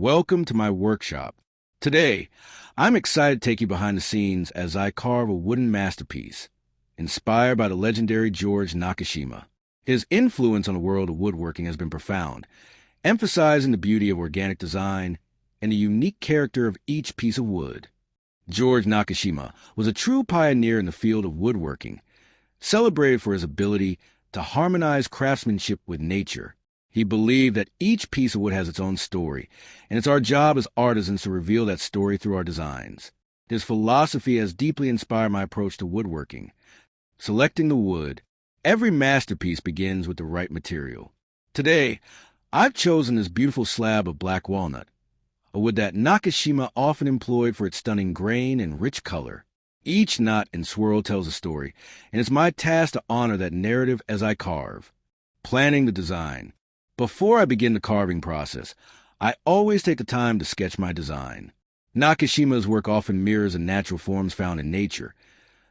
Welcome to my workshop. Today, I'm excited to take you behind the scenes as I carve a wooden masterpiece, inspired by the legendary George Nakashima. His influence on the world of woodworking has been profound, emphasizing the beauty of organic design and the unique character of each piece of wood. George Nakashima was a true pioneer in the field of woodworking, celebrated for his ability to harmonize craftsmanship with nature. He believed that each piece of wood has its own story, and it's our job as artisans to reveal that story through our designs. His philosophy has deeply inspired my approach to woodworking. Selecting the wood, every masterpiece begins with the right material. Today, I've chosen this beautiful slab of black walnut, a wood that Nakashima often employed for its stunning grain and rich color. Each knot and swirl tells a story, and it's my task to honor that narrative as I carve. Planning the design. Before I begin the carving process, I always take the time to sketch my design. Nakashima's work often mirrors the natural forms found in nature,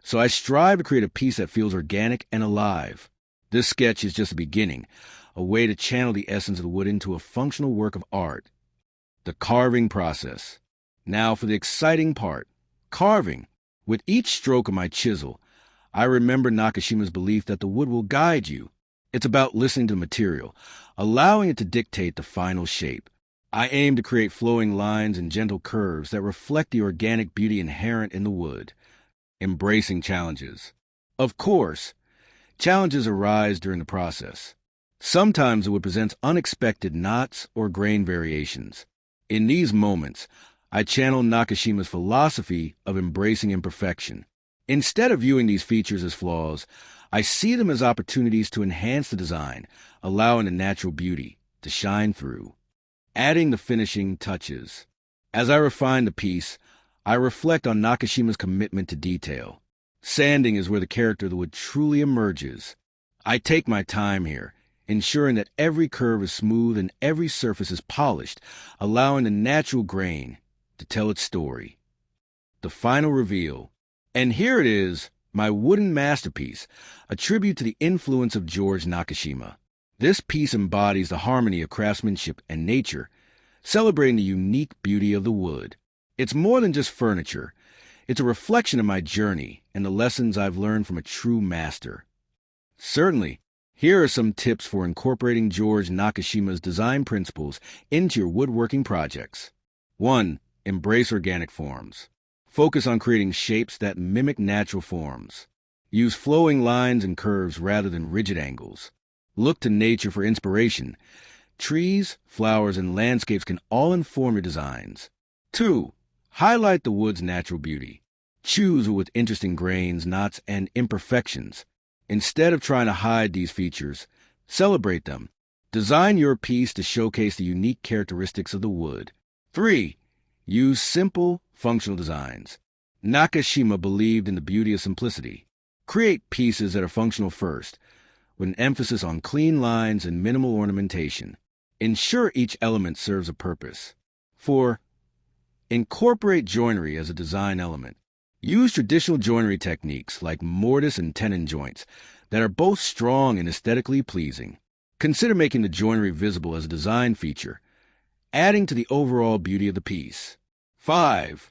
so I strive to create a piece that feels organic and alive. This sketch is just a beginning, a way to channel the essence of the wood into a functional work of art. The carving process. Now for the exciting part, carving. With each stroke of my chisel, I remember Nakashima's belief that the wood will guide you. It's about listening to the material, allowing it to dictate the final shape. I aim to create flowing lines and gentle curves that reflect the organic beauty inherent in the wood. Embracing challenges. Of course, challenges arise during the process. Sometimes the wood presents unexpected knots or grain variations. In these moments, I channel Nakashima's philosophy of embracing imperfection. Instead of viewing these features as flaws, I see them as opportunities to enhance the design, allowing the natural beauty to shine through. Adding the finishing touches. As I refine the piece, I reflect on Nakashima's commitment to detail. Sanding is where the character of the wood truly emerges. I take my time here, ensuring that every curve is smooth and every surface is polished, allowing the natural grain to tell its story. The final reveal. And here it is, my wooden masterpiece, a tribute to the influence of George Nakashima. This piece embodies the harmony of craftsmanship and nature, celebrating the unique beauty of the wood. It's more than just furniture. It's a reflection of my journey and the lessons I've learned from a true master. Certainly, here are some tips for incorporating George Nakashima's design principles into your woodworking projects. 1. Embrace organic forms. Focus on creating shapes that mimic natural forms. Use flowing lines and curves rather than rigid angles. Look to nature for inspiration. Trees, flowers, and landscapes can all inform your designs. 2. Highlight the wood's natural beauty. Choose with interesting grains, knots, and imperfections. Instead of trying to hide these features, celebrate them. Design your piece to showcase the unique characteristics of the wood. 3. Use simple, functional designs. Nakashima believed in the beauty of simplicity. Create pieces that are functional first, with an emphasis on clean lines and minimal ornamentation. Ensure each element serves a purpose. 4. Incorporate joinery as a design element. Use traditional joinery techniques like mortise and tenon joints that are both strong and aesthetically pleasing. Consider making the joinery visible as a design feature, adding to the overall beauty of the piece. 5.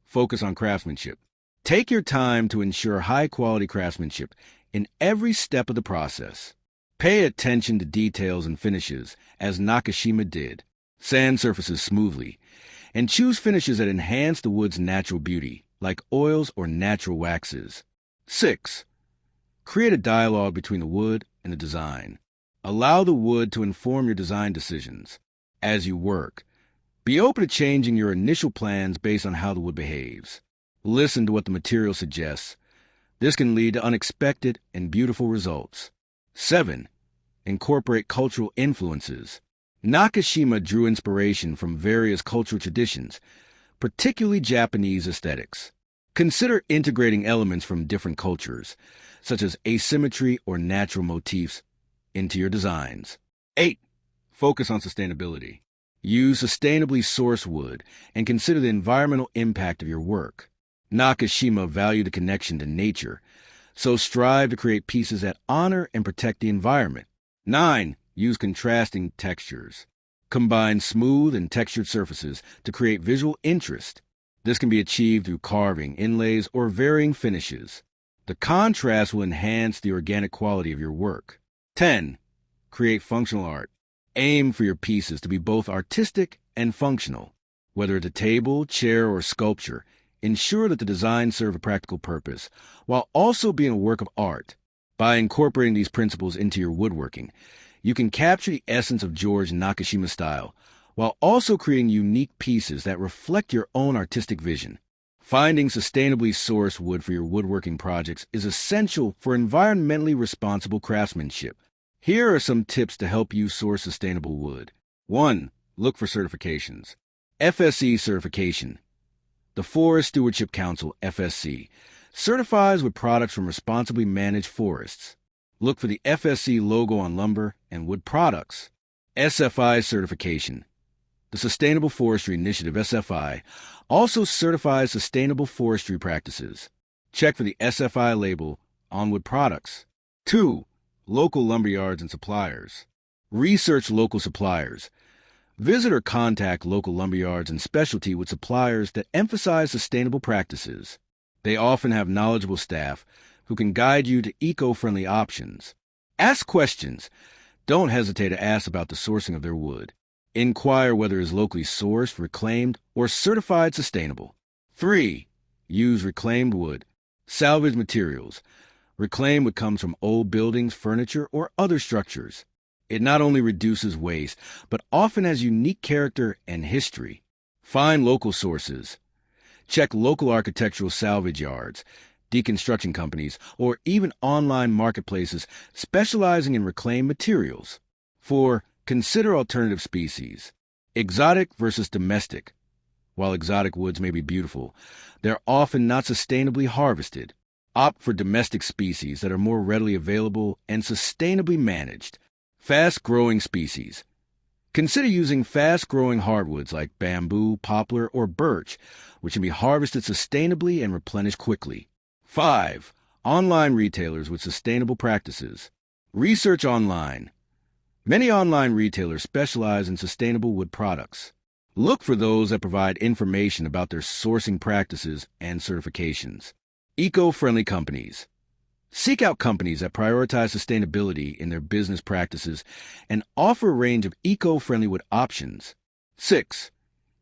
Focus on craftsmanship. Take your time to ensure high-quality craftsmanship in every step of the process. Pay attention to details and finishes, as Nakashima did. Sand surfaces smoothly, and choose finishes that enhance the wood's natural beauty, like oils or natural waxes. 6. Create a dialogue between the wood and the design. Allow the wood to inform your design decisions. As you work, be open to changing your initial plans based on how the wood behaves. Listen to what the material suggests. This can lead to unexpected and beautiful results. 7. Incorporate cultural influences. Nakashima drew inspiration from various cultural traditions, particularly Japanese aesthetics. Consider integrating elements from different cultures, such as asymmetry or natural motifs, into your designs. 8. Focus on sustainability. Use sustainably sourced wood and consider the environmental impact of your work. Nakashima valued the connection to nature, so strive to create pieces that honor and protect the environment. 9. Use contrasting textures. Combine smooth and textured surfaces to create visual interest. This can be achieved through carving, inlays, or varying finishes. The contrast will enhance the organic quality of your work. 10. Create functional art. Aim for your pieces to be both artistic and functional. Whether it's a table, chair, or sculpture, ensure that the designs serve a practical purpose, while also being a work of art. By incorporating these principles into your woodworking, you can capture the essence of George Nakashima style, while also creating unique pieces that reflect your own artistic vision. Finding sustainably sourced wood for your woodworking projects is essential for environmentally responsible craftsmanship. Here are some tips to help you source sustainable wood. 1. Look for certifications. FSC certification. The Forest Stewardship Council, FSC, certifies wood products from responsibly managed forests. Look for the FSC logo on lumber and wood products. SFI certification. The Sustainable Forestry Initiative, SFI, also certifies sustainable forestry practices. Check for the SFI label on wood products. 2. Local lumberyards and suppliers. Research local suppliers. Visit or contact local lumberyards and specialty wood suppliers that emphasize sustainable practices. They often have knowledgeable staff who can guide you to eco-friendly options. Ask questions. Don't hesitate to ask about the sourcing of their wood. Inquire whether it is locally sourced, reclaimed, or certified sustainable. 3. Use reclaimed wood. Salvage materials. Reclaimed wood comes from old buildings, furniture, or other structures. It not only reduces waste, but often has unique character and history. Find local sources. Check local architectural salvage yards, deconstruction companies, or even online marketplaces specializing in reclaimed materials. 4. Consider alternative species. Exotic versus domestic. While exotic woods may be beautiful, they're often not sustainably harvested. Opt for domestic species that are more readily available and sustainably managed. Fast-growing species. Consider using fast-growing hardwoods like bamboo, poplar, or birch, which can be harvested sustainably and replenished quickly. 5. Online retailers with sustainable practices. Research online. Many online retailers specialize in sustainable wood products. Look for those that provide information about their sourcing practices and certifications. Eco-friendly companies. Seek out companies that prioritize sustainability in their business practices and offer a range of eco-friendly wood options. 6.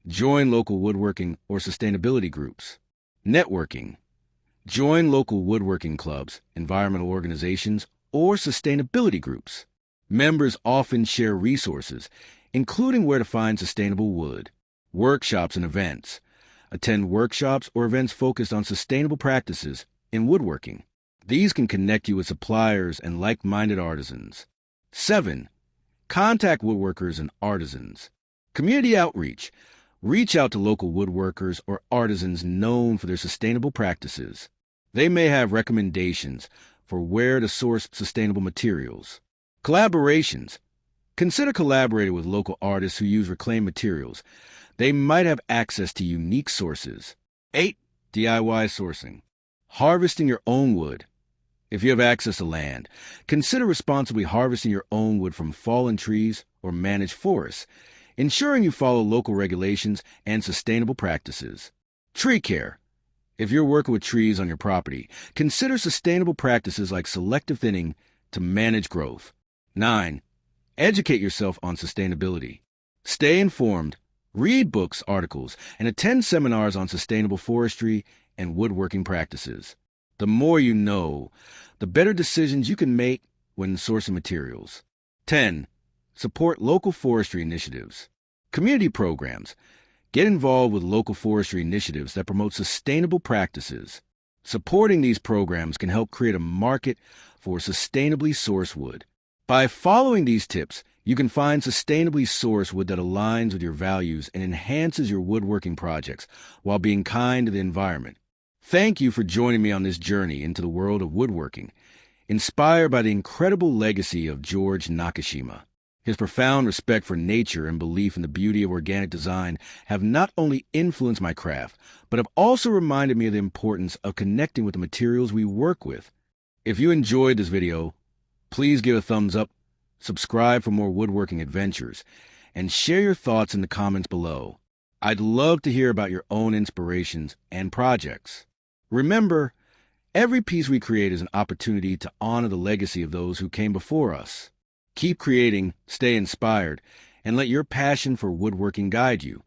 Join local woodworking or sustainability groups. Networking. Join local woodworking clubs, environmental organizations, or sustainability groups. Members often share resources, including where to find sustainable wood. Workshops and events. Attend workshops or events focused on sustainable practices in woodworking. These can connect you with suppliers and like-minded artisans. 7. Contact woodworkers and artisans. Community outreach. Reach out to local woodworkers or artisans known for their sustainable practices. They may have recommendations for where to source sustainable materials. Collaborations. Consider collaborating with local artists who use reclaimed materials. They might have access to unique sources. 8. DIY sourcing. Harvesting your own wood. If you have access to land, consider responsibly harvesting your own wood from fallen trees or managed forests, ensuring you follow local regulations and sustainable practices. Tree care. If you're working with trees on your property, consider sustainable practices like selective thinning to manage growth. 9. Educate yourself on sustainability. Stay informed, read books, articles, and attend seminars on sustainable forestry and woodworking practices. The more you know, the better decisions you can make when sourcing materials. 10. Support local forestry initiatives. Community programs. Get involved with local forestry initiatives that promote sustainable practices. Supporting these programs can help create a market for sustainably sourced wood. By following these tips, you can find sustainably sourced wood that aligns with your values and enhances your woodworking projects while being kind to the environment. Thank you for joining me on this journey into the world of woodworking, inspired by the incredible legacy of George Nakashima. His profound respect for nature and belief in the beauty of organic design have not only influenced my craft, but have also reminded me of the importance of connecting with the materials we work with. If you enjoyed this video, please give a thumbs up, subscribe for more woodworking adventures, and share your thoughts in the comments below. I'd love to hear about your own inspirations and projects. Remember, every piece we create is an opportunity to honor the legacy of those who came before us. Keep creating, stay inspired, and let your passion for woodworking guide you.